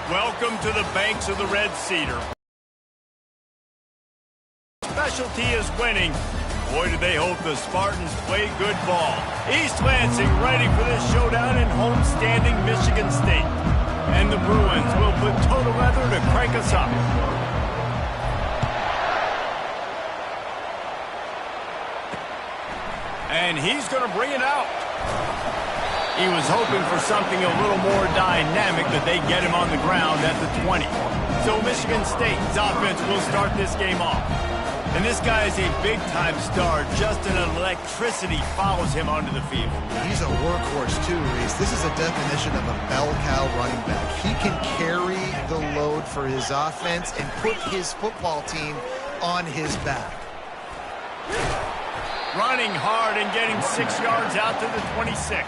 Welcome to the banks of the Red Cedar. Specialty is winning. Boy, do they hope the Spartans play good ball. East Lansing ready for this showdown in homestanding Michigan State. And the Bruins will put total leather to crank us up. And he's going to bring it out. He was hoping for something a little more dynamic, that they get him on the ground at the 20. So Michigan State's offense will start this game off. And this guy is a big-time star. Just an electricity follows him onto the field. He's a workhorse, too, Reese. This is a definition of a bell cow running back. He can carry the load for his offense and put his football team on his back. Running hard and getting 6 yards out to the 26.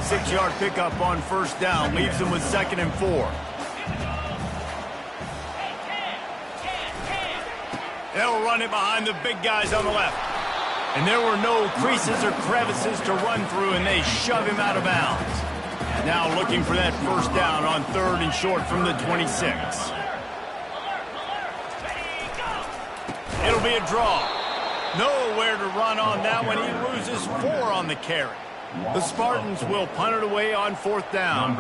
6-yard pickup on first down leaves them with 2nd and 4. They'll run it behind the big guys on the left. And there were no creases or crevices to run through, and they shove him out of bounds. Now looking for that first down on 3rd and short from the 26. It'll be a draw. Nowhere to run on that one. He loses 4 on the carry. The Spartans will punt it away on 4th down.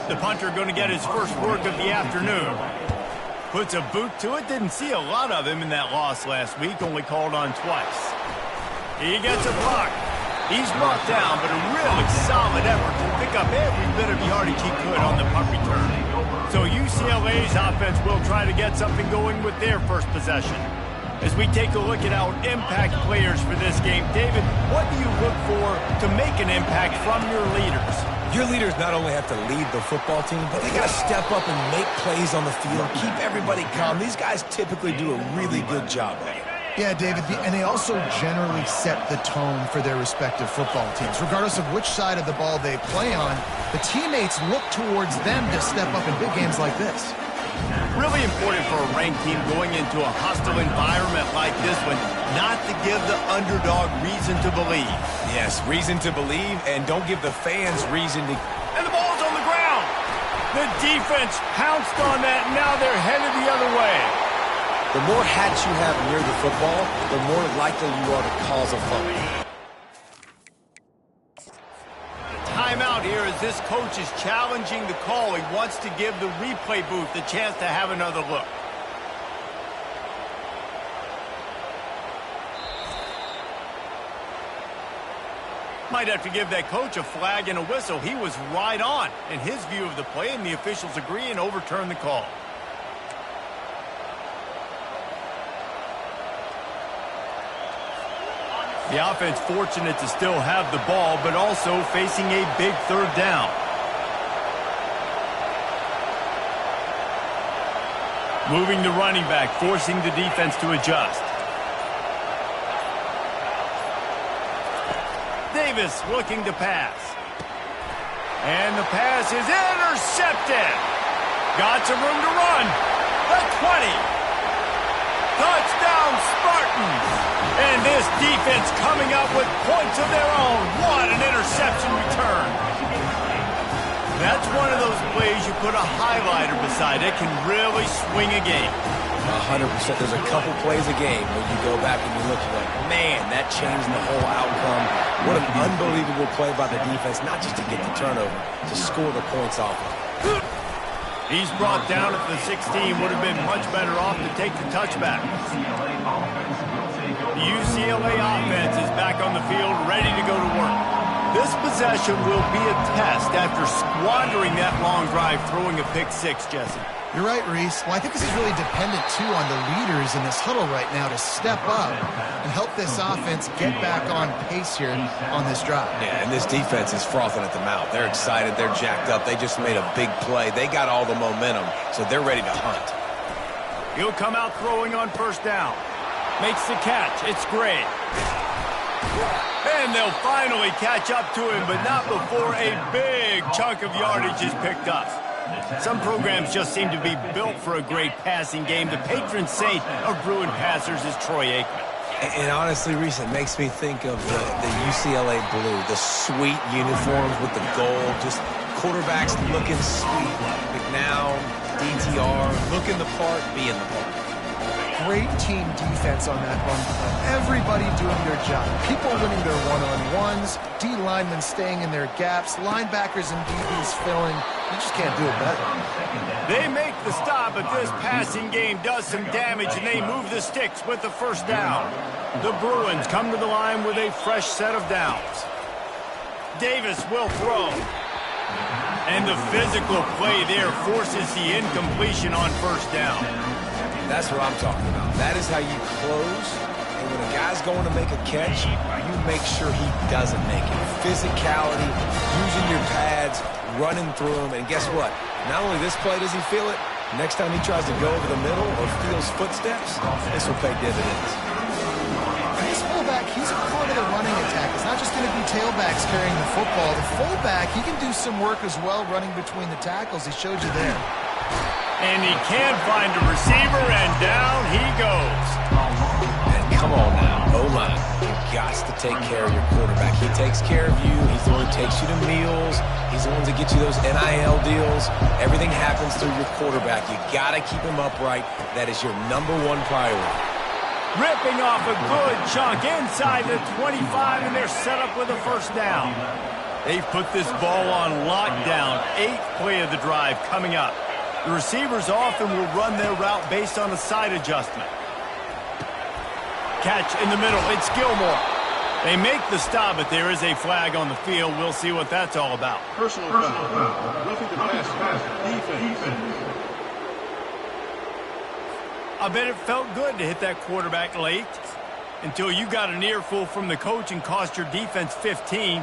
The punter going to get his first work of the afternoon. Puts a boot to it. Didn't see a lot of him in that loss last week. Only called on twice. He gets a block. He's brought down, but a really solid effort to pick up every bit of yardage he could on the punt return. So UCLA's offense will try to get something going with their first possession. As we take a look at our impact players for this game, David, what do you look for to make an impact from your leaders? Your leaders not only have to lead the football team, but they got to step up and make plays on the field, keep everybody calm. These guys typically do a really good job of it. Yeah, David, and they also generally set the tone for their respective football teams. Regardless of which side of the ball they play on, the teammates look towards them to step up in big games like this. Really important for a ranked team going into a hostile environment like this one, not to give the underdog reason to believe. Yes, reason to believe, and don't give the fans reason to... And the ball's on the ground. The defense pounced on that, and now they're headed the other way. The more hats you have near the football, the more likely you are to cause a fumble. Timeout here as this coach is challenging the call. He wants to give the replay booth the chance to have another look. Might have to give that coach a flag and a whistle. He was right on in his view of the play, and the officials agree and overturn the call. The offense fortunate to still have the ball, but also facing a big 3rd down. Moving the running back, forcing the defense to adjust. Davis looking to pass. And the pass is intercepted. Got some room to run. The 20. Touchdown, Spartans! And this defense coming up with points of their own. What an interception return. That's one of those plays you put a highlighter beside it, can really swing a game. 100%. There's a couple plays a game where you go back and you look and you're like, man, that changed the whole outcome. What an unbelievable play by the defense, not just to get the turnover, to score the points off of it. He's brought down at the 16. Would have been much better off to take the touchback. The UCLA offense is back on the field, ready to go to work. This possession will be a test after squandering that long drive, throwing a pick-6, Jesse. You're right, Reese. Well, I think this is really dependent, too, on the leaders in this huddle right now to step up and help this offense get back on pace here on this drive. Yeah, and this defense is frothing at the mouth. They're excited. They're jacked up. They just made a big play. They got all the momentum, so they're ready to hunt. He'll come out throwing on first down. Makes the catch. It's great. And they'll finally catch up to him, but not before a big chunk of yardage is picked up. Some programs just seem to be built for a great passing game. The patron saint of Bruin passers is Troy Aikman. And honestly, Reese, it makes me think of the UCLA blue, the sweet uniforms with the gold, just quarterbacks looking sweet. The now, DTR, looking the part, being the part. Great team defense on that run play. Everybody doing their job. People winning their one-on-ones, D linemen staying in their gaps, linebackers and DBs filling. You just can't do it better. They make the stop, but this passing game does some damage, and they move the sticks with the first down. The Bruins come to the line with a fresh set of downs. Davis will throw. And the physical play there forces the incompletion on first down. That's what I'm talking about. That is how you close. And when a guy's going to make a catch, you make sure he doesn't make it. Physicality, using your pads, running through them. And guess what? Not only this play does he feel it, next time he tries to go over the middle or feels footsteps, this will pay dividends. This fullback, he's a part of the running attack. It's not just going to be tailbacks carrying the football. The fullback, he can do some work as well running between the tackles. He showed you there. And he can find a receiver, and down he goes. And come on now, O-line, you've got to take care of your quarterback. He takes care of you. He's the one who takes you to meals. He's the one that gets you those NIL deals. Everything happens through your quarterback. You got to keep him upright. That is your #1 priority. Ripping off a good chunk inside the 25, and they're set up with a first down. They've put this ball on lockdown. 8th play of the drive coming up. The receivers often will run their route based on a side adjustment. Catch in the middle. It's Gilmore. They make the stop, but there is a flag on the field. We'll see what that's all about. Personal foul. Roughing the passer. Defense. I bet it felt good to hit that quarterback late until you got an earful from the coach and cost your defense 15.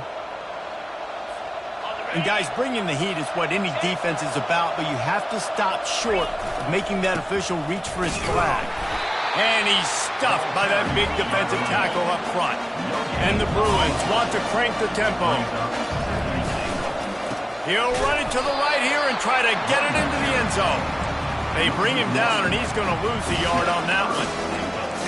And guys, bringing the heat is what any defense is about, but you have to stop short of making that official reach for his flag. And he's stuffed by that big defensive tackle up front. And the Bruins want to crank the tempo. He'll run it to the right here and try to get it into the end zone. They bring him down, and he's going to lose a yard on that one.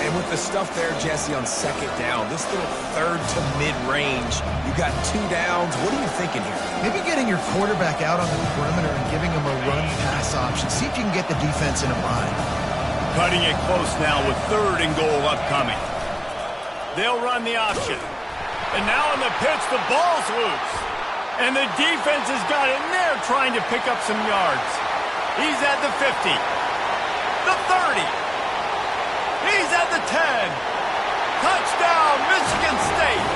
And with the stuff there, Jesse, on second down, this little third to mid-range, you got 2 downs. What are you thinking here? Maybe getting your quarterback out on the perimeter and giving him a run-pass option. See if you can get the defense in a bind. Cutting it close now with 3rd and goal upcoming. They'll run the option. And now in the pitch, the ball's loose. And the defense has got in there trying to pick up some yards. He's at the 50. The 30. He's at the 10. Touchdown, Michigan State.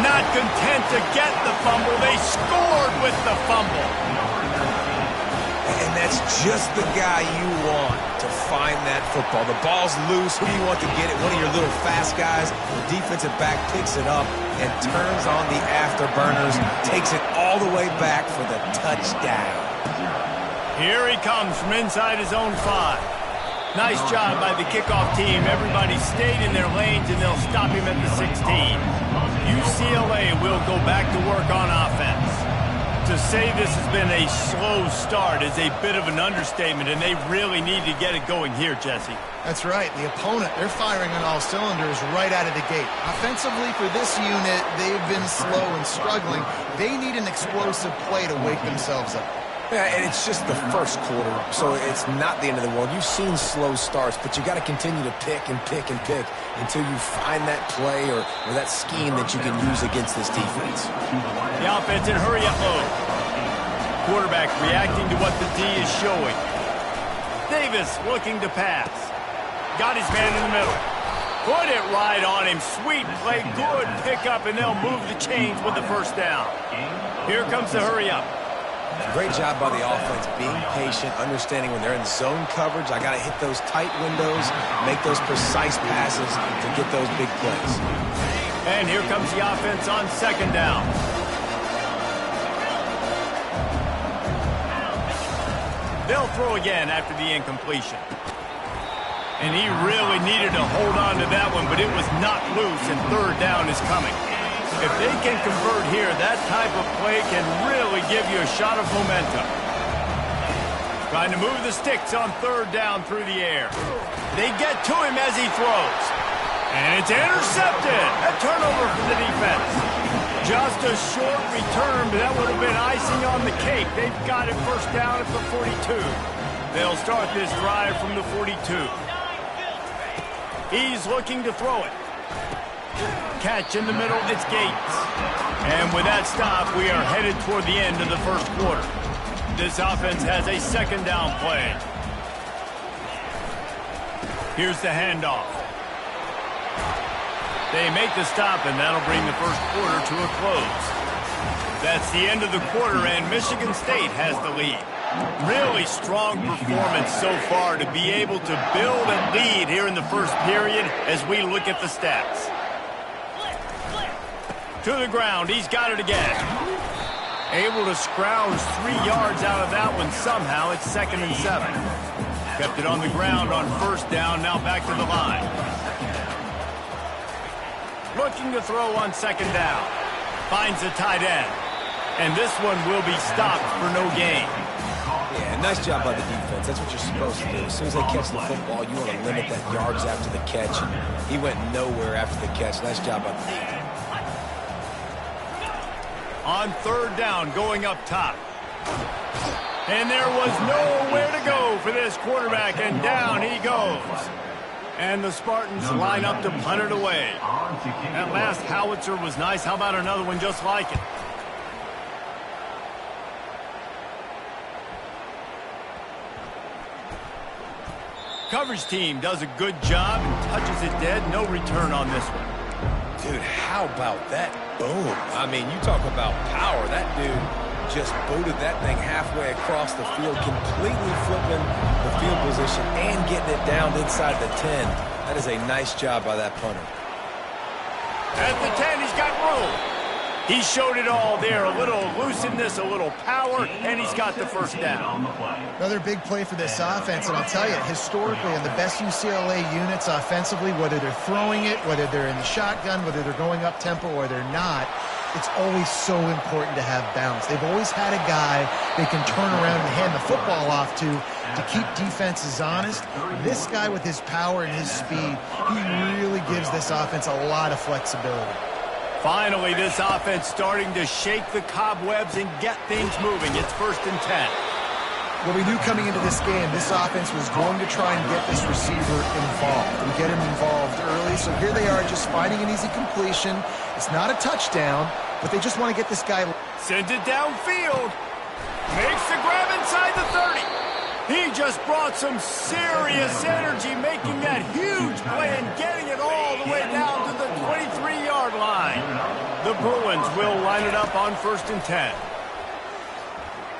Not content to get the fumble, they scored with the fumble. And that's just the guy you want to find that football. The ball's loose. Who do you want to get it? One of your little fast guys. The defensive back picks it up and turns on the afterburners, takes it all the way back for the touchdown. Here he comes from inside his own 5. Nice job by the kickoff team. Everybody stayed in their lanes, and they'll stop him at the 16. UCLA will go back to work on offense. To say this has been a slow start is a bit of an understatement, and they really need to get it going here, Jesse. That's right. The opponent, they're firing on all cylinders right out of the gate. Offensively, for this unit, they've been slow and struggling. They need an explosive play to wake themselves up. Yeah, and it's just the first quarter, so it's not the end of the world. You've seen slow starts, but you got to continue to pick and pick and pick until you find that play or that scheme that you can use against this defense. The offense in hurry-up mode. Quarterback reacting to what the D is showing. Davis looking to pass. Got his man in the middle. Put it right on him. Sweet play, good pickup, and they'll move the chains with the first down. Here comes the hurry-up. Great job by the offense, being patient, understanding when they're in zone coverage, I got to hit those tight windows, make those precise passes to get those big plays. And here comes the offense on second down. They'll throw again after the incompletion. And he really needed to hold on to that one, but it was not loose, and 3rd down is coming. If they can convert here, that type of play can really give you a shot of momentum. Trying to move the sticks on 3rd down through the air. They get to him as he throws. And it's intercepted. A turnover for the defense. Just a short return, but that would have been icing on the cake. They've got it first down at the 42. They'll start this drive from the 42. He's looking to throw it. Catch in the middle, it's Gates. And with that stop, we are headed toward the end of the first quarter. This offense has a second down play. Here's the handoff. They make the stop, and that'll bring the first quarter to a close. That's the end of the quarter, and Michigan State has the lead. Really strong performance so far to be able to build a lead here in the first period as we look at the stats. To the ground, he's got it again. Able to scrounge 3 yards out of that one somehow. It's 2nd and 7. Kept it on the ground on first down, now back to the line. Looking to throw on 2nd down. Finds the tight end. And this one will be stopped for no gain. Yeah, nice job by the defense. That's what you're supposed to do. As soon as they catch the football, you want to limit that yards after the catch. And he went nowhere after the catch. Nice job by the defense. On 3rd down, going up top. And there was nowhere to go for this quarterback, and down he goes. And the Spartans line up to punt it away. That last howitzer was nice. How about another one just like it? Coverage team does a good job and touches it dead. No return on this one. Dude, how about that boom? I mean, you talk about power. That dude just booted that thing halfway across the field, completely flipping the field position and getting it down inside the 10. That is a nice job by that punter. At the 10, he's got room. He showed it all there. A little looseness, a little power, and he's got the first down. Another big play for this offense, and I'll tell you, historically, in the best UCLA units offensively, whether they're throwing it, whether they're in the shotgun, whether they're going up tempo or they're not, it's always so important to have balance. They've always had a guy they can turn around and hand the football off to keep defenses honest. This guy with his power and his speed, he really gives this offense a lot of flexibility. Finally, this offense starting to shake the cobwebs and get things moving. It's 1st and 10. Well, we knew coming into this game, this offense was going to try and get this receiver involved and get him involved early. So here they are just finding an easy completion. It's not a touchdown, but they just want to get this guy. Sends it downfield. Makes the grab inside the 30. He just brought some serious energy, making that huge play and getting it all the way down to the 23-yard line. The Bruins will line it up on 1st and 10.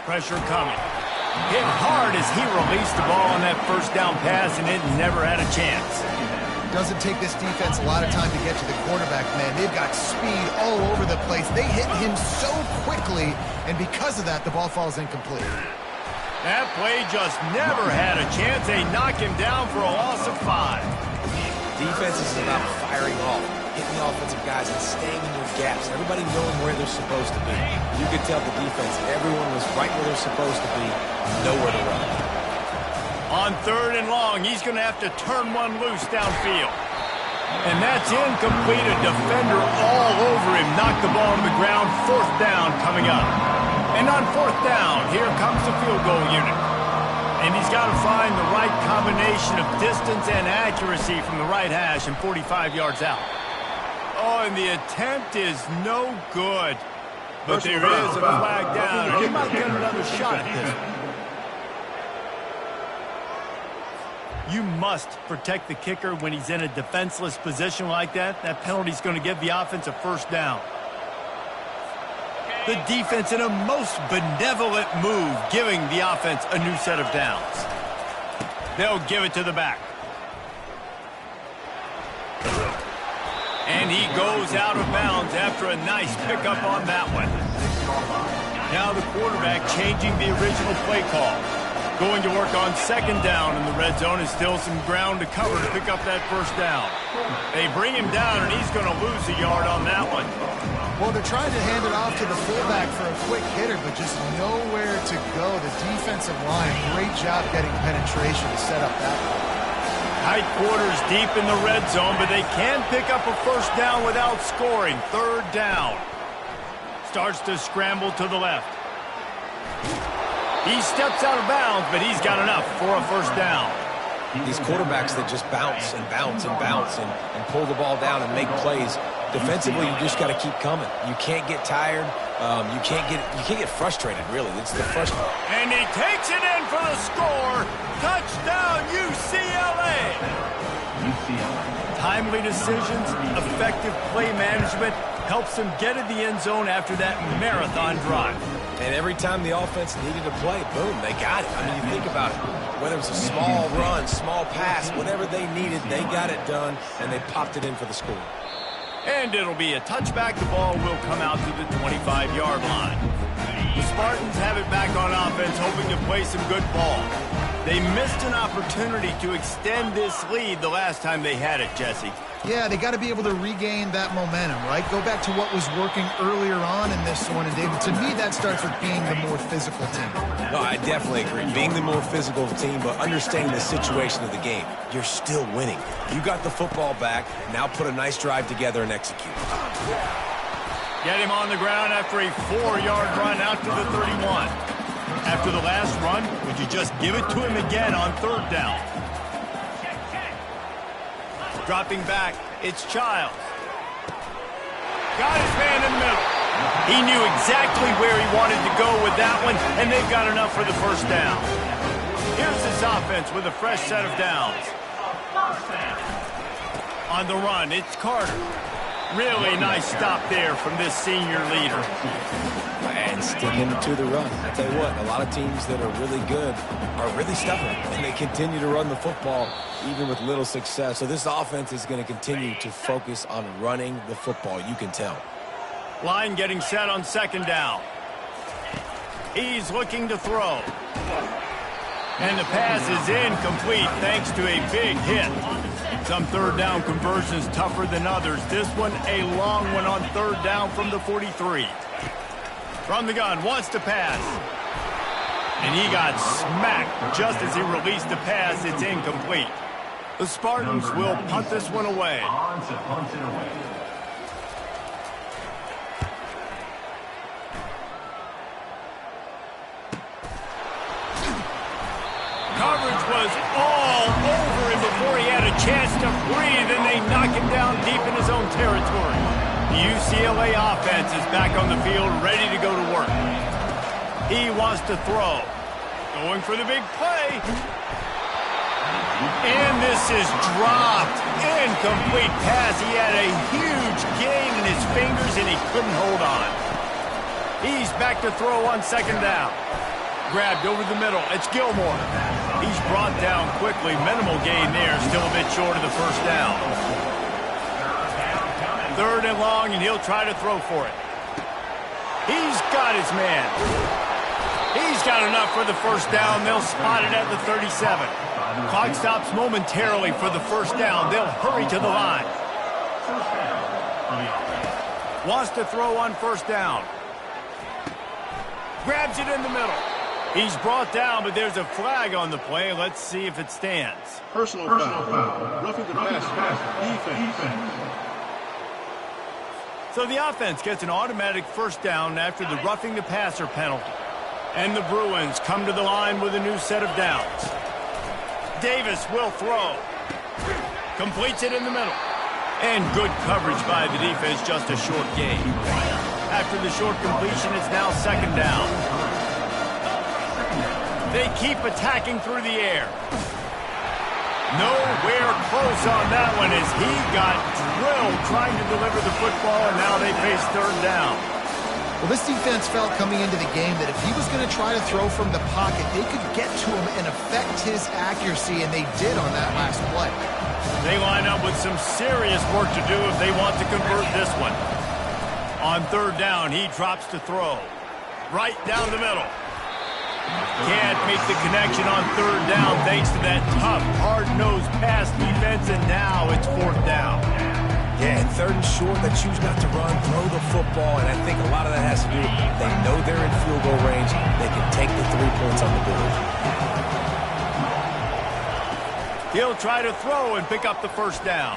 Pressure coming. Hit hard as he released the ball on that first down pass, and it never had a chance. Doesn't take this defense a lot of time to get to the quarterback, man. They've got speed all over the place. They hit him so quickly, and because of that, the ball falls incomplete. That play just never had a chance. They knock him down for a loss of 5. Defense is about firing off, hitting the offensive guys and staying in their gaps. Everybody knowing where they're supposed to be. You could tell the defense, everyone was right where they're supposed to be, nowhere to run. On 3rd and long, he's going to have to turn one loose downfield. And that's incomplete. A defender all over him. Knocked the ball on the ground. 4th down coming up. And on 4th down, here comes the field goal unit. And he's got to find the right combination of distance and accuracy from the right hash and 45 yards out. Oh, and the attempt is no good. But there is a flag down, and he might get another shot at this one. You must protect the kicker when he's in a defenseless position like that. That penalty's going to give the offense a 1st down. The defense in a most benevolent move, giving the offense a new set of downs. They'll give it to the back. And he goes out of bounds after a nice pickup on that one. Now the quarterback changing the original play call. Going to work on 2nd down in the red zone. Is still some ground to cover to pick up that 1st down. They bring him down, and he's going to lose a yard on that one. Well, they're trying to hand it off to the fullback for a quick hitter, but just nowhere to go. The defensive line, great job getting penetration to set up that one. Tight quarters deep in the red zone, but they can pick up a 1st down without scoring. 3rd down. starts to scramble to the left. He steps out of bounds, but he's got enough for a first down. These quarterbacks that just bounce and bounce and bounce and pull the ball down and make plays, defensively, you just got to keep coming. You can't get tired. You can't get frustrated, really. It's the frustration. And he takes it in for the score. Touchdown, UCLA. Timely decisions, effective play management helps him get in the end zone after that marathon drive. And every time the offense needed a play, boom, they got it. I mean, you think about it. Whether it was a small run, small pass, whatever they needed, they got it done, and they popped it in for the score. And it'll be a touchback. The ball will come out to the 25-yard line. The Spartans have it back on offense, hoping to play some good ball. They missed an opportunity to extend this lead the last time they had it, Jesse. Yeah, they got to be able to regain that momentum, right? Go back to what was working earlier on in this one. And, David, to me, that starts with being the more physical team. No, I definitely agree. Being the more physical team, but understanding the situation of the game. You're still winning. You got the football back. Now put a nice drive together and execute. Get him on the ground after a 4-yard run out to the 31. After the last run, would you just give it to him again on third down? Dropping back, it's Childs. Got his man in the middle. He knew exactly where he wanted to go with that one, and they've got enough for the first down. Here's his offense with a fresh set of downs. On the run, it's Carter. Really nice stop there from this senior leader. And sticking to the run. I tell you what, a lot of teams that are really good are really stubborn, and they continue to run the football even with little success. So this offense is going to continue to focus on running the football. You can tell. Line getting set on second down. He's looking to throw. And the pass is incomplete thanks to a big hit. Some third down conversions tougher than others. This one a long one on third down from the 43. From the gun, wants to pass. And he got smacked just as he released the pass. It's incomplete. The Spartans will punt this one away. Coverage was all over him before he had a chance to breathe, and they knock him down deep in his own territory. The UCLA offense is back on the field, ready to go to work. He wants to throw. Going for the big play. And this is dropped. Incomplete pass. He had a huge gain in his fingers, and he couldn't hold on. He's back to throw on second down. Grabbed over the middle. It's Gilmore. He's brought down quickly. Minimal gain there. Still a bit short of the first down. Third and long, and he'll try to throw for it. He's got his man. He's got enough for the first down. They'll spot it at the 37. Clock stops momentarily for the first down. They'll hurry to the line. Wants to throw on first down. Grabs it in the middle. He's brought down, but there's a flag on the play. Let's see if it stands. Personal foul. Roughing the passer. Defense. So the offense gets an automatic first down after the roughing the passer penalty. And the Bruins come to the line with a new set of downs. Davis will throw. Completes it in the middle. And good coverage by the defense, just a short gain. After the short completion, it's now second down. They keep attacking through the air. Nowhere close on that one as he got drilled trying to deliver the football, and now they face third down. Well, this defense felt coming into the game that if he was going to try to throw from the pocket, they could get to him and affect his accuracy, and they did on that last play. They line up with some serious work to do if they want to convert this one. On third down, he drops to throw. Right down the middle. Can't make the connection on third down thanks to that tough, hard-nosed pass defense, and now it's fourth down. Yeah, and third and short, they choose not to run, throw the football, and I think a lot of that has to do with they know they're in field goal range. They can take the 3 points on the board. He'll try to throw and pick up the first down.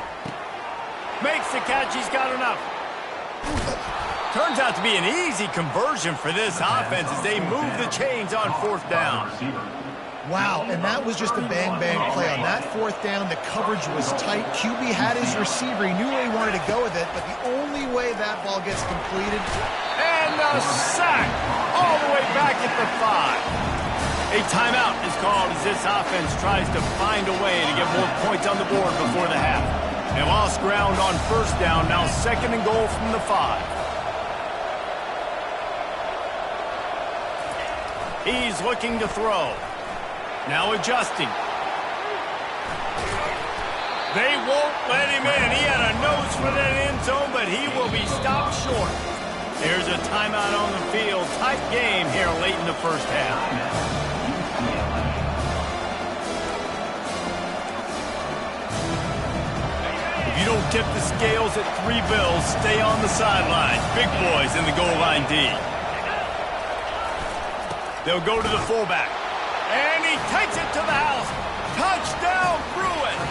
Makes the catch. He's got enough. Turns out to be an easy conversion for this offense as they move the chains on 4th down. Wow, and that was just a bang-bang play. On that 4th down, the coverage was tight. QB had his receiver. He knew where he wanted to go with it, but the only way that ball gets completed... And a sack all the way back at the 5. A timeout is called as this offense tries to find a way to get more points on the board before the half. They lost ground on 1st down, now 2nd and goal from the 5. He's looking to throw. Now adjusting. They won't let him in. He had a nose for that end zone, but he will be stopped short. There's a timeout on the field. Tight game here late in the 1st half. If you don't tip the scales at 3 bills, stay on the sidelines. Big boys in the goal line D. They'll go to the fullback. And he takes it to the house. Touchdown, Bruins!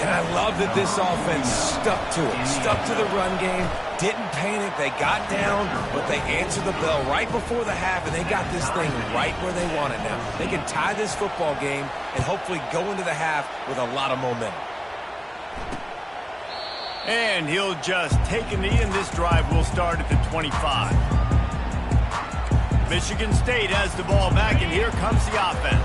And I love that this offense stuck to it. Stuck to the run game. Didn't panic. They got down, but they answered the bell right before the half, and they got this thing right where they want it now. They can tie this football game and hopefully go into the half with a lot of momentum. And he'll just take a knee, and this drive will start at the 25. Michigan State has the ball back, and here comes the offense.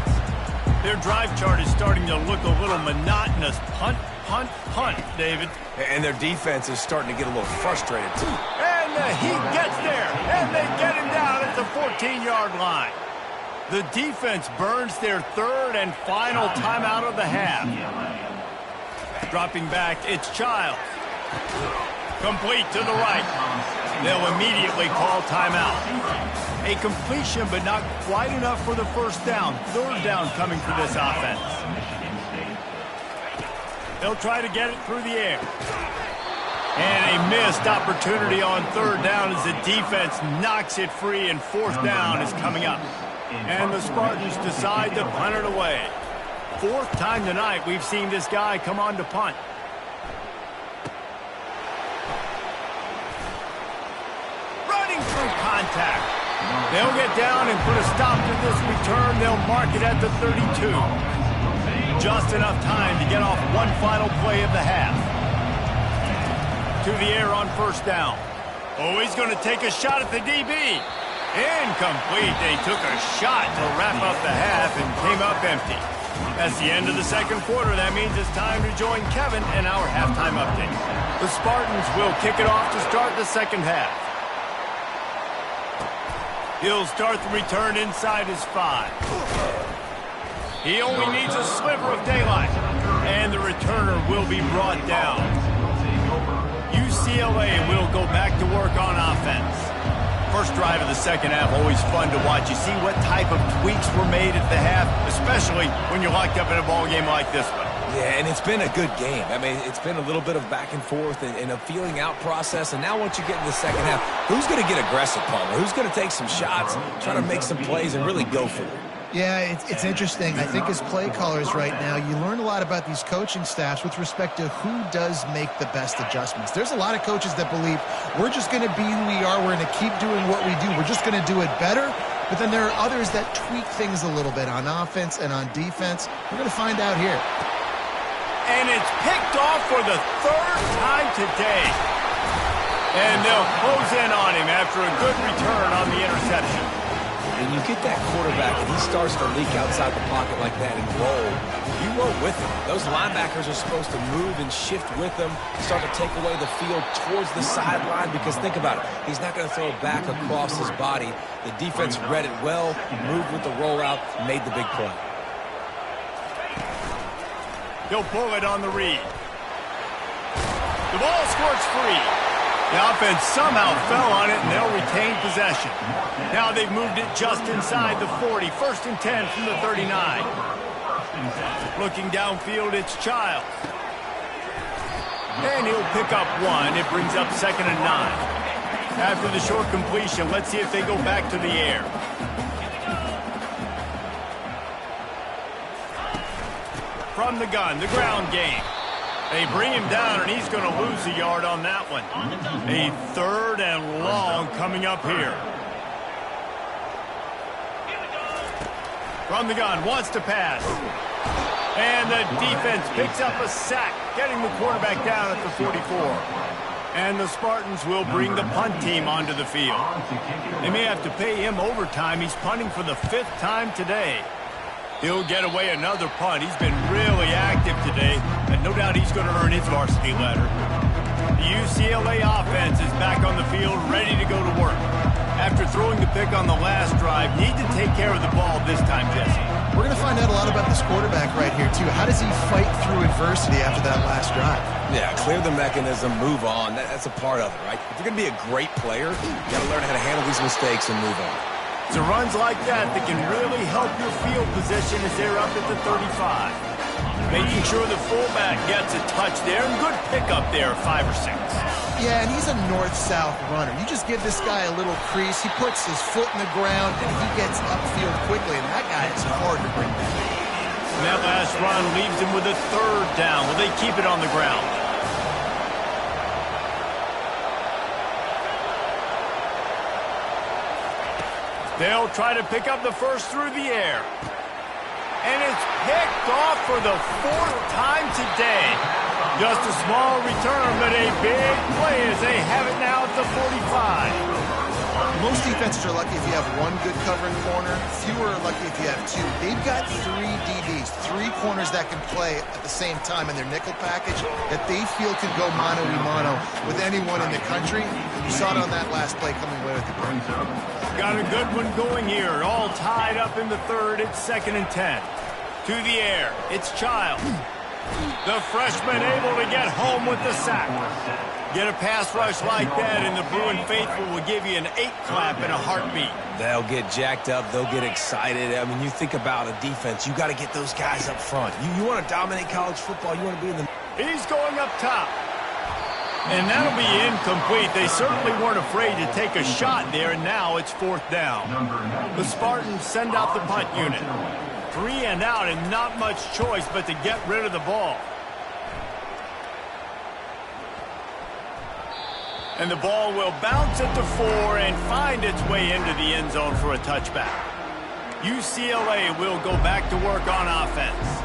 Their drive chart is starting to look a little monotonous. Punt, punt, punt, David. And their defense is starting to get a little frustrated, too. And the heat gets there, and they get him down at the 14-yard line. The defense burns their 3rd and final timeout of the half. Dropping back, it's Childs. Complete to the right. They'll immediately call timeout. A completion, but not quite enough for the 1st down. 3rd down coming for this offense. They'll try to get it through the air. And a missed opportunity on 3rd down as the defense knocks it free, and 4th down is coming up. And the Spartans decide to punt it away. 4th time tonight we've seen this guy come on to punt. Running through contact. They'll get down and put a stop to this return. They'll mark it at the 32. Just enough time to get off one final play of the half. To the air on 1st down. Oh, he's going to take a shot at the DB. Incomplete. They took a shot to wrap up the half and came up empty. That's the end of the 2nd quarter. That means it's time to join Kevin in our halftime update. The Spartans will kick it off to start the 2nd half. He'll start the return inside his 5. He only needs a sliver of daylight, and the returner will be brought down. UCLA will go back to work on offense. First drive of the 2nd half, always fun to watch. You see what type of tweaks were made at the half, especially when you're locked up in a ball game like this one. Yeah, and it's been a good game. I mean, it's been a little bit of back and forth and a feeling out process. And now once you get in the 2nd half, who's going to get aggressive, Palmer? Who's going to take some shots, try to make some plays, and really go for it? Yeah, it's interesting. I think as play callers right now, you learn a lot about these coaching staffs with respect to who does make the best adjustments. There's a lot of coaches that believe we're just going to be who we are. We're going to keep doing what we do. We're just going to do it better. But then there are others that tweak things a little bit on offense and on defense. We're going to find out here. And it's picked off for the 3rd time today. And they'll close in on him after a good return on the interception. When you get that quarterback and he starts to leak outside the pocket like that and roll, you roll with him. Those linebackers are supposed to move and shift with him, start to take away the field towards the sideline, because think about it. He's not going to throw back across his body. The defense read it well, moved with the rollout, made the big play. He'll pull it on the read. The ball squirts free. The offense somehow fell on it, and they'll retain possession. Now they've moved it just inside the 40. 1st and 10 from the 39. Looking downfield, it's Childs. And he'll pick up 1. It brings up 2nd and 9. After the short completion, let's see if they go back to the air. From the gun, the ground game. They bring him down, and he's going to lose a yard on that one. A 3rd and long coming up here. From the gun, wants to pass. And the defense picks up a sack, getting the quarterback down at the 44. And the Spartans will bring the punt team onto the field. They may have to pay him overtime. He's punting for the 5th time today. He'll get away another punt. He's been really active today, and no doubt he's going to earn his varsity letter. The UCLA offense is back on the field, ready to go to work. After throwing the pick on the last drive, need to take care of the ball this time, Jesse. We're going to find out a lot about this quarterback right here, too. How does he fight through adversity after that last drive? Yeah, clear the mechanism, move on. That's a part of it, right? If you're going to be a great player, you got to learn how to handle these mistakes and move on. It's runs like that can really help your field position as they're up at the 35. Making sure the fullback gets a touch there, and good pickup there, 5 or 6. Yeah, and he's a north-south runner. You just give this guy a little crease, he puts his foot in the ground, and he gets upfield quickly, and that guy is hard to bring back. And that last run leaves him with a 3rd down. Will they keep it on the ground? They'll try to pick up the first through the air. And it's picked off for the 4th time today. Just a small return, but a big play as they have it now at the 45. Most defenses are lucky if you have one good covering corner. Fewer are lucky if you have 2. They've got 3 DBs, 3 corners that can play at the same time in their nickel package that they feel can go mano-a-mano with anyone in the country. You saw it on that last play coming away with the ball. Got a good one going here. All tied up in the 3rd. It's 2nd and 10. To the air. It's Childs. The freshman able to get home with the sack. Get a pass rush like that, and the Bruin faithful will give you an 8 clap in a heartbeat. They'll get jacked up. They'll get excited. I mean, you think about a defense. You got to get those guys up front. You want to dominate college football. You want to be in the... He's going up top. And that'll be incomplete. They certainly weren't afraid to take a shot there, and now it's 4th down. The Spartans send out the punt unit. 3 and out, and not much choice but to get rid of the ball. And the ball will bounce at the 4 and find its way into the end zone for a touchback. UCLA will go back to work on offense.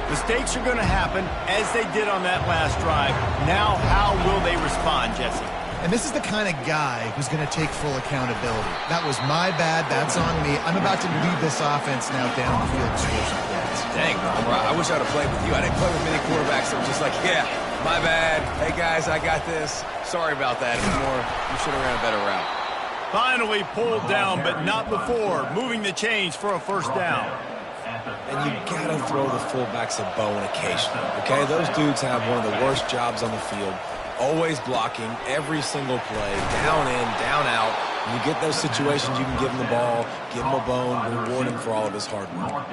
Mistakes are going to happen, as they did on that last drive. Now, how will they respond, Jesse? And this is the kind of guy who's going to take full accountability. That was my bad. That's on me. I'm about to lead this offense now down the field and score some points. Dang, I wish I'd have played with you. I didn't play with many quarterbacks that were just like, yeah, my bad. Hey, guys, I got this. Sorry about that. You should have ran a better route. Finally pulled down, but not before. Moving the chains for a 1st down. And you got to throw the fullbacks a bone occasionally, okay? Those dudes have one of the worst jobs on the field. Always blocking every single play, down in, down out. When you get those situations, you can give him the ball, give him a bone, reward him for all of his hard work.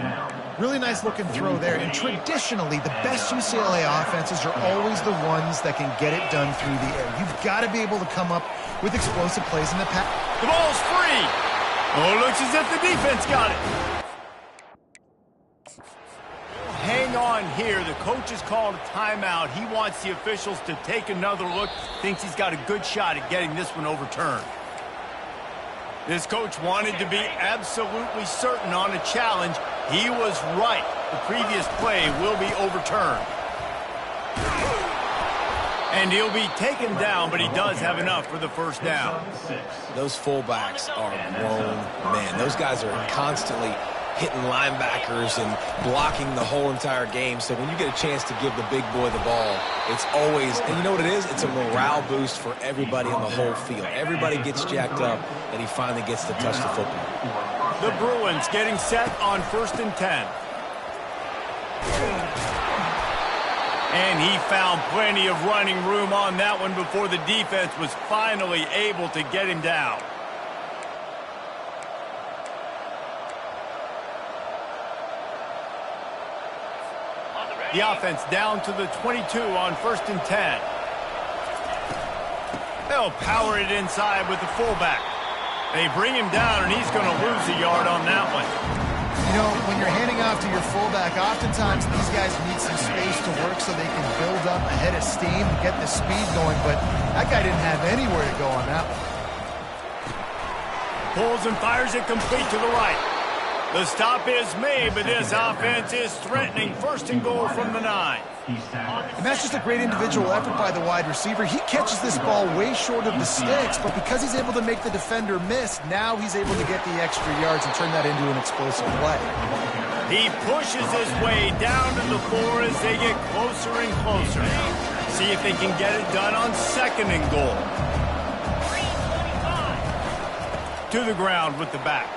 Really nice looking throw there. And traditionally, the best UCLA offenses are always the ones that can get it done through the air. You've got to be able to come up with explosive plays in the pass. The ball's free. Oh, it looks as if the defense got it. Hang on here. The coach has called a timeout. He wants the officials to take another look. Thinks he's got a good shot at getting this one overturned. This coach wanted to be absolutely certain on a challenge. He was right. The previous play will be overturned. And he'll be taken down, but he does have enough for the 1st down. Those fullbacks are grown men. Those guys are constantly hitting linebackers and blocking the whole entire game. So when you get a chance to give the big boy the ball, it's always, and you know what it is? It's a morale boost for everybody on the whole field. Everybody gets jacked up, and he finally gets to touch the football. The Bruins getting set on 1st and 10. And he found plenty of running room on that one before the defense was finally able to get him down. The offense down to the 22 on 1st and 10. They'll power it inside with the fullback. They bring him down, and he's going to lose a yard on that one. You know, when you're handing off to your fullback, oftentimes these guys need some space to work so they can build up a head of steam and get the speed going, but that guy didn't have anywhere to go on that one. Pulls and fires it complete to the right. The stop is made, but this offense is threatening. First and goal from the 9. And that's just a great individual effort by the wide receiver. He catches this ball way short of the sticks, but because he's able to make the defender miss, now he's able to get the extra yards and turn that into an explosive play. He pushes his way down to the floor as they get closer and closer. See if they can get it done on second and goal. To the ground with the back.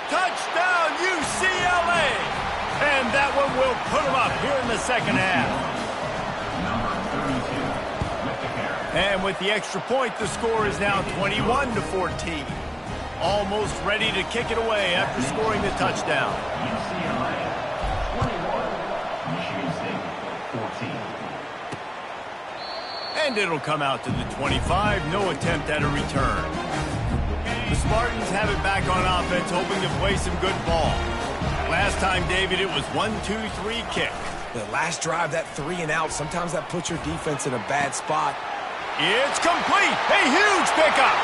Touchdown, UCLA! And that one will put them up here in the second half. And with the extra point, the score is now 21-14. Almost ready to kick it away after scoring the touchdown. And it'll come out to the 25. No attempt at a return. The Spartans have it back on offense, hoping to play some good ball. Last time, David, it was 1-2-3 kick. The last drive, that 3 and out, sometimes that puts your defense in a bad spot. It's complete. A huge pickup.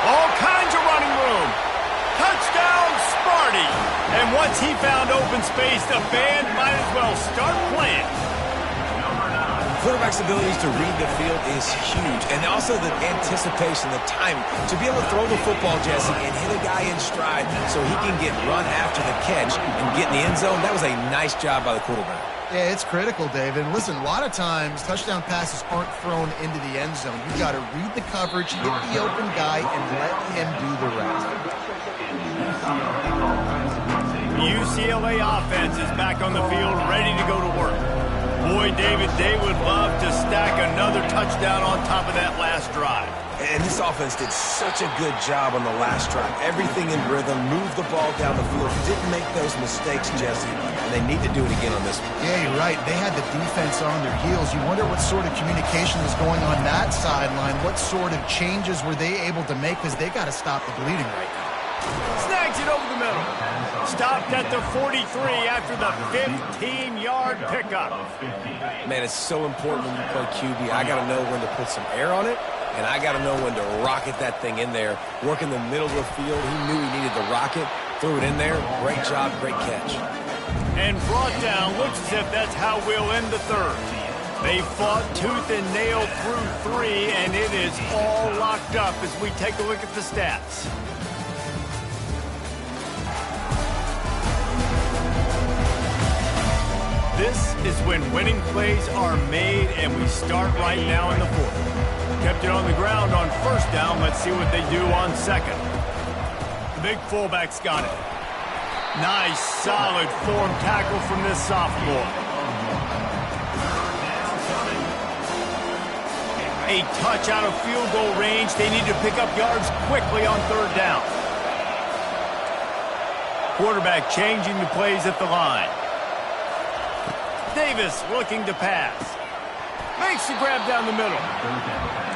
All kinds of running room. Touchdown, Sparty. And once he found open space, the band might as well start playing. Quarterback's abilities to read the field is huge, and also the anticipation, the timing. To be able to throw the football, Jesse, and hit a guy in stride so he can get run after the catch and get in the end zone, that was a nice job by the quarterback. Yeah, it's critical, David. And listen, a lot of times touchdown passes aren't thrown into the end zone. You've got to read the coverage, hit the open guy, and let him do the rest. The UCLA offense is back on the field, ready to go to work. Boy, David, they would love to stack another touchdown on top of that last drive. And this offense did such a good job on the last drive. Everything in rhythm, moved the ball down the field, didn't make those mistakes, Jesse, and they need to do it again on this one. Yeah, you're right. They had the defense on their heels. You wonder what sort of communication was going on that sideline. What sort of changes were they able to make, because they got to stop the bleeding right now. Snags it over the middle. Stopped at the 43 after the 15-yard pickup. Man, it's so important when you play QB. I got to know when to put some air on it, and I got to know when to rocket that thing in there. Work in the middle of the field. He knew he needed the rocket. Threw it in there. Great job, great catch. And brought down. Looks as if that's how we'll end the third. They fought tooth and nail through 3, and it is all locked up as we take a look at the stats. This is when winning plays are made, and we start right now in the fourth. Kept it on the ground on first down. Let's see what they do on second. The big fullback's got it. Nice, solid form tackle from this sophomore. A touch out of field goal range. They need to pick up yards quickly on third down. Quarterback changing the plays at the line. Davis looking to pass. Makes the grab down the middle.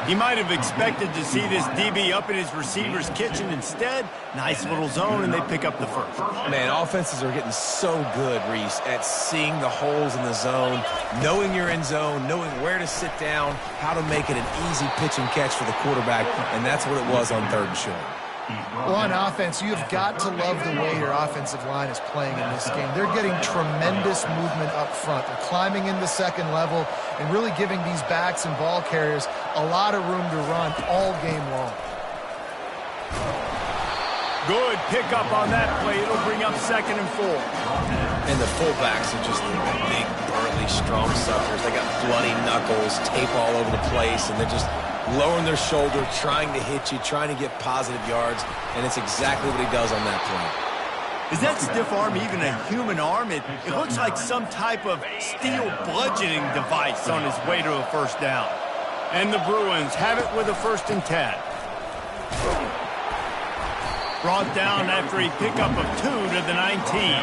He might have expected to see this DB up in his receiver's kitchen. Instead, nice little zone, and they pick up the first. Man, offenses are getting so good, Reese, at seeing the holes in the zone, knowing you're in zone, knowing where to sit down, how to make it an easy pitch and catch for the quarterback, and that's what it was on third and short. Well, on offense, you've got to love the way your offensive line is playing in this game. They're getting tremendous movement up front. They're climbing in the second level and really giving these backs and ball carriers a lot of room to run all game long. Good pickup on that play. It'll bring up second and 4. And the fullbacks are just big, burly, strong suckers. They got bloody knuckles, tape all over the place, and they're just lowering their shoulder, trying to hit you, trying to get positive yards, and it's exactly what he does on that play. Is that stiff arm even a human arm? It looks like some type of steel bludgeoning device on his way to a first down. And the Bruins have it with a 1st and 10. Brought down after a pickup of 2 to the 19.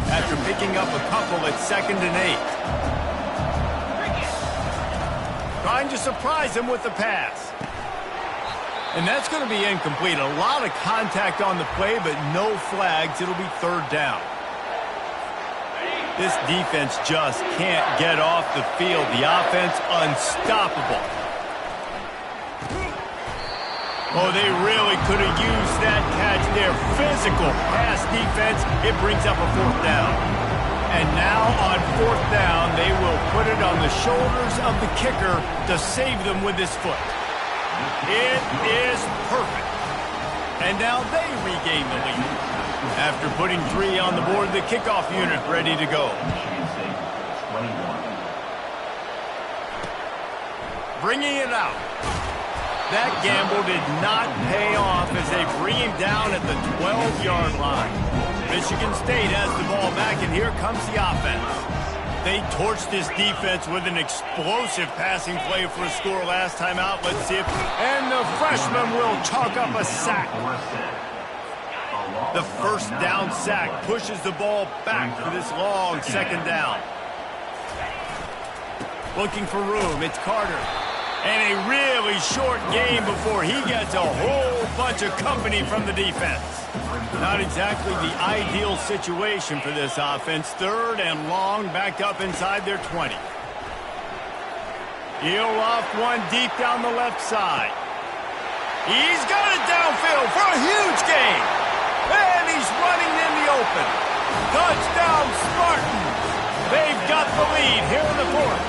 After picking up a couple at 2nd and 8. Trying to surprise him with the pass. And that's going to be incomplete. A lot of contact on the play, but no flags. It'll be third down. This defense just can't get off the field. The offense unstoppable. Oh, they really could have used that catch there. Physical pass defense. It brings up a fourth down. And now on fourth down, they will put it on the shoulders of the kicker to save them with his foot. It is perfect. And now they regain the lead. After putting 3 on the board, the kickoff unit ready to go. Bringing it out. That gamble did not pay off as they bring him down at the 12-yard line. Michigan State has the ball back, and here comes the offense. They torched this defense with an explosive passing play for a score last time out. Let's see if... And the freshman will chalk up a sack. The first down sack pushes the ball back for this long second down. Looking for room, it's Carter. And a really short game before he gets a whole bunch of company from the defense. Not exactly the ideal situation for this offense. Third and long, backed up inside their 20. He'll off one deep down the left side. He's got it downfield for a huge gain. And he's running in the open. Touchdown, Spartans. They've got the lead here in the fourth.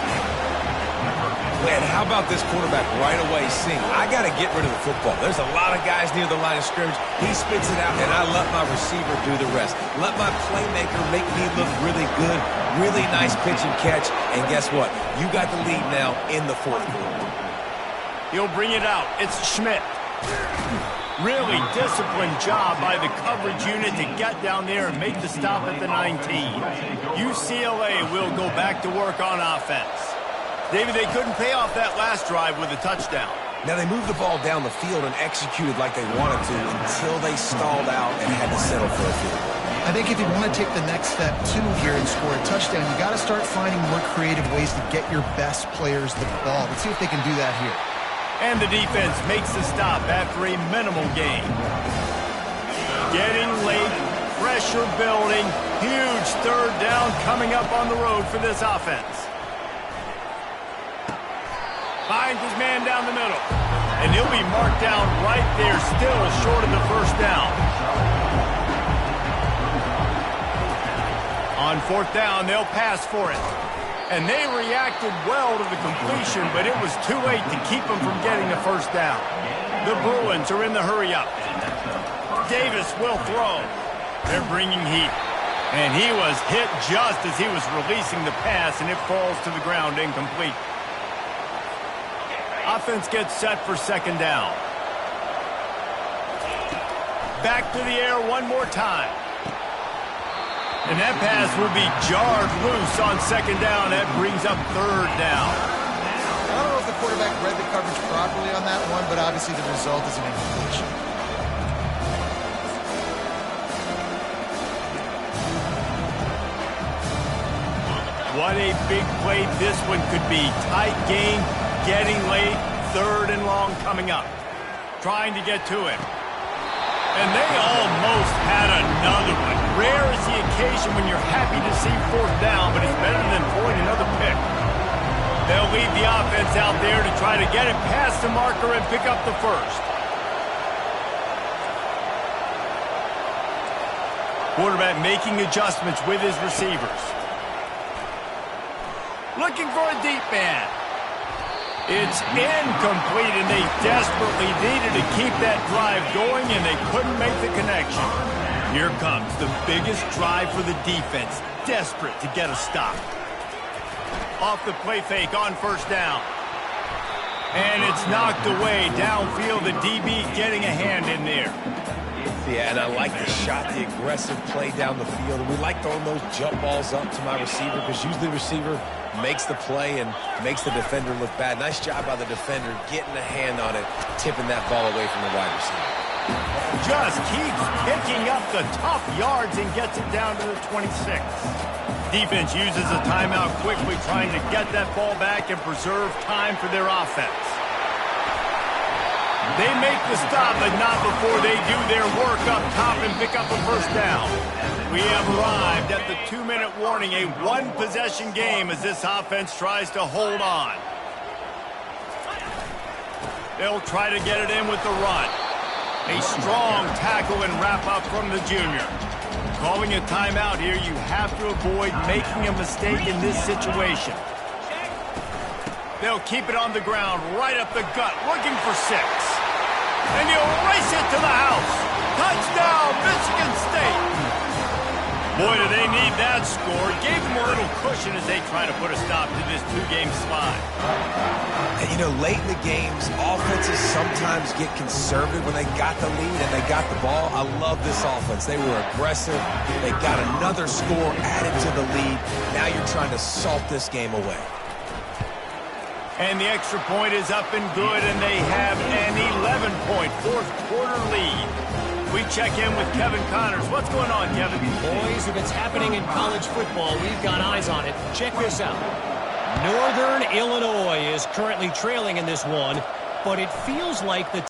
Man, how about this quarterback right away seeing, I got to get rid of the football. There's a lot of guys near the line of scrimmage. He spits it out, and I let my receiver do the rest. Let my playmaker make me look really good. Really nice pitch and catch. And guess what? You got the lead now in the fourth quarter. He'll bring it out. It's Schmidt. Really disciplined job by the coverage unit to get down there and make the stop at the 19. UCLA will go back to work on offense. David, they couldn't pay off that last drive with a touchdown. Now, they moved the ball down the field and executed like they wanted to until they stalled out and had to settle for a field goal. I think if you want to take the next step, too, here and score a touchdown, you got to start finding more creative ways to get your best players the ball. Let's see if they can do that here. And the defense makes the stop after a minimal gain. Getting late, pressure building, huge third down coming up on the road for this offense. Finds his man down the middle. And he'll be marked down right there, still short of the first down. On fourth down, they'll pass for it. And they reacted well to the completion, but it was too late to keep them from getting the first down. The Bruins are in the hurry-up. Davis will throw. They're bringing heat. And he was hit just as he was releasing the pass, and it falls to the ground incomplete. Offense gets set for second down. Back to the air one more time. And that pass will be jarred loose on second down. That brings up third down. I don't know if the quarterback read the coverage properly on that one, but obviously the result is an incompletion. What a big play this one could be. Tight game. Getting late, third and long coming up. Trying to get to him. And they almost had another one. Rare is the occasion when you're happy to see fourth down, but it's better than throwing another pick. They'll leave the offense out there to try to get it past the marker and pick up the first. Quarterback making adjustments with his receivers. Looking for a deep man. It's incomplete, and they desperately needed to keep that drive going, and they couldn't make the connection. Here comes the biggest drive for the defense, desperate to get a stop. Off the play fake on first down. And it's knocked away downfield. The DB getting a hand in there. Yeah, and I like the shot, the aggressive play down the field. And we like throwing those jump balls up to my receiver because usually the receiver makes the play and makes the defender look bad. Nice job by the defender getting a hand on it, tipping that ball away from the wide receiver. Just keeps picking up the tough yards and gets it down to the 26. Defense uses a timeout quickly, trying to get that ball back and preserve time for their offense. They make the stop, but not before they do their work up top and pick up a first down. We have arrived at the 2-minute warning, a one-possession game as this offense tries to hold on. They'll try to get it in with the run. A strong tackle and wrap-up from the junior. Calling a timeout here, you have to avoid making a mistake in this situation. They'll keep it on the ground, right up the gut, looking for 6. And he'll race it to the house. Touchdown, Michigan State. Boy, do they need that score. Gave them a little cushion as they try to put a stop to this 2-game slide. And, you know, late in the games, offenses sometimes get conservative when they got the lead and they got the ball. I love this offense. They were aggressive. They got another score added to the lead. Now you're trying to salt this game away. And the extra point is up and good, and they have an 11-point fourth-quarter lead. We check in with Kevin Connors. What's going on, Kevin? Boys, if it's happening in college football, we've got eyes on it. Check this out. Northern Illinois is currently trailing in this one, but it feels like the